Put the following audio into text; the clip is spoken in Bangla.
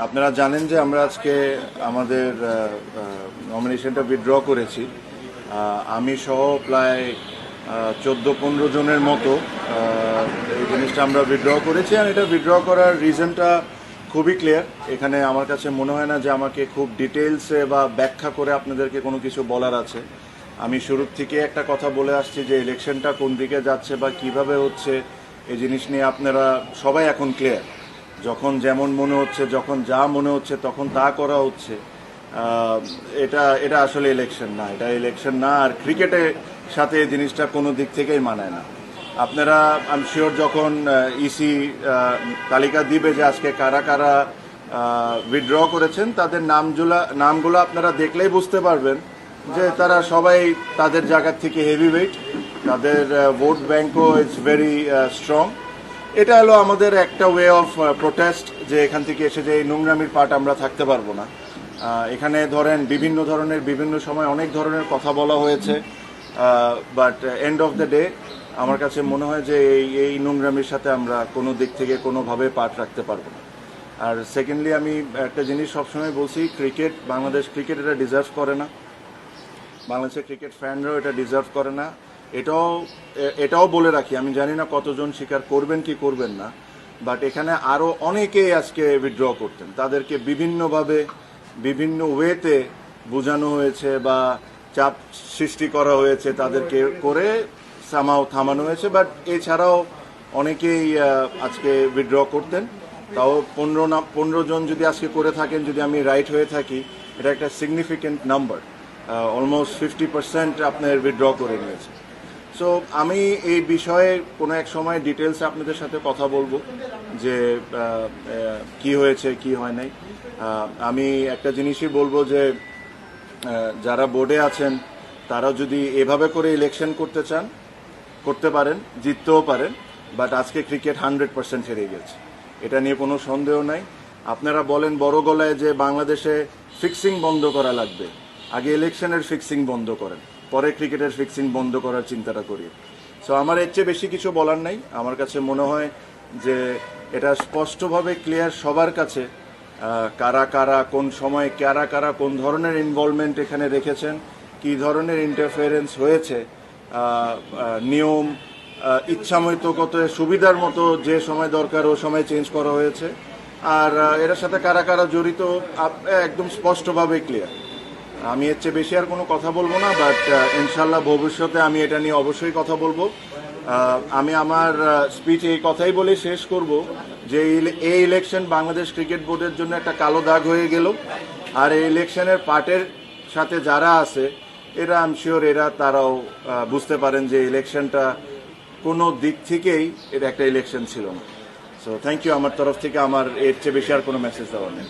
আপনারা জানেন যে আমরা আজকে আমাদের নমিনেশনটা উইথড্র করেছি। আমি সহ প্রায় 14-15 জনের মতো এই জিনিসটা আমরা উইথড্র করেছি। আর এটা উইথড্র করার রিজনটা খুবই ক্লিয়ার। এখানে আমার কাছে মনে হয় না যে আমাকে খুব ডিটেলসে বা ব্যাখ্যা করে আপনাদেরকে কোনো কিছু বলার আছে। আমি শুরুর থেকে একটা কথা বলে আসছি যে ইলেকশনটা কোন দিকে যাচ্ছে বা কিভাবে হচ্ছে এই জিনিস নিয়ে আপনারা সবাই এখন ক্লিয়ার। যখন যেমন মনে হচ্ছে, যখন যা মনে হচ্ছে তখন তা করা হচ্ছে। এটা আসলে ইলেকশন না, এটা ইলেকশন না। আর ক্রিকেটের সাথে এই জিনিসটা কোনো দিক থেকেই মানায় না। আপনারা আই এম শিওর যখন ইসি তালিকা দিবে যে আজকে কারা কারা উইথড্র করেছেন, তাদের নামগুলো আপনারা দেখলেই বুঝতে পারবেন যে তারা সবাই তাদের জায়গার থেকে হেভি ওয়েট, তাদের ভোট ব্যাংকও ইটস ভেরি স্ট্রং। এটা হলো আমাদের একটা ওয়ে অফ প্রোটেস্ট, যে এখান থেকে এসে যে এই নোংরামির পার্ট আমরা থাকতে পারবো না। এখানে ধরেন বিভিন্ন ধরনের বিভিন্ন সময় অনেক ধরনের কথা বলা হয়েছে, but end of the day আমার কাছে মনে হয় যে এই নোংরামির সাথে আমরা কোনো দিক থেকে কোনোভাবে পার্ট রাখতে পারবো না। আর সেকেন্ডলি আমি একটা জিনিস সবসময় বলছি, বাংলাদেশ ক্রিকেট এটা ডিজার্ভ করে না, বাংলাদেশের ক্রিকেট ফ্যানরাও এটা ডিজার্ভ করে না। এটাও বলে রাখি, আমি জানি না কতজন স্বীকার করবেন কি করবেন না, বাট এখানে আরও অনেকেই আজকে উইথড্র করতেন। তাদেরকে বিভিন্নভাবে বিভিন্ন ওয়েতে বোঝানো হয়েছে বা চাপ সৃষ্টি করা হয়েছে, তাদেরকে করে থামানো হয়েছে। বাট এছাড়াও অনেকেই আজকে উইথড্র করতেন। তাও 15 জন যদি আজকে করে থাকেন, যদি আমি রাইট হয়ে থাকি, এটা একটা সিগনিফিকেন্ট নাম্বার। অলমোস্ট 50% আপনার উইথড্র করে নিয়েছে। সো আমি এই বিষয়ে কোনো এক সময় ডিটেলসে আপনাদের সাথে কথা বলবো যে কি হয়েছে কি হয় নাই। আমি একটা জিনিসই বলবো যে যারা বোর্ডে আছেন তারা যদি এভাবে করে ইলেকশন করতে চান করতে পারেন, জিততেও পারেন। বাট আজকে ক্রিকেট 100% হেরে গেছে, এটা নিয়ে কোনো সন্দেহ নাই। আপনারা বলেন বড় গলায় যে বাংলাদেশে ফিক্সিং বন্ধ করা লাগবে, আগে ইলেকশনের ফিক্সিং বন্ধ করেন, পরে ক্রিকেটের ফিক্সিং বন্ধ করার চিন্তাটা করি। সো আমার এর চেয়ে বেশি কিছু বলার নাই। আমার কাছে মনে হয় যে এটা স্পষ্টভাবে ক্লিয়ার সবার কাছে, কারা কারা কোন সময় কারা কারা কোন ধরনের ইনভলভমেন্ট এখানে রেখেছেন, কি ধরনের ইন্টারফেরেন্স হয়েছে, নিয়ম ইচ্ছামতো কত সুবিধার মতো যে সময় দরকার ও সময় চেঞ্জ করা হয়েছে। আর এর সাথে কারা কারা জড়িত একদম স্পষ্টভাবে ক্লিয়ার। আমি এর চেয়ে বেশি আর কোনো কথা বলবো না, বাট ইনশাল্লাহ ভবিষ্যতে আমি এটা নিয়ে অবশ্যই কথা বলবো। আমি আমার স্পিচ এই কথাই বলে শেষ করব যে এই ইলেকশন বাংলাদেশ ক্রিকেট বোর্ডের জন্য একটা কালো দাগ হয়ে গেল। আর এই ইলেকশনের পার্টের সাথে যারা আছে এরা আই এম শিওর তারাও বুঝতে পারেন যে ইলেকশনটা কোনো দিক থেকেই এটা একটা ইলেকশন ছিল না। So thank you. আমার তরফ থেকে আমার এর চেয়ে বেশি আর কোনো মেসেজ দেওয়ার নেই।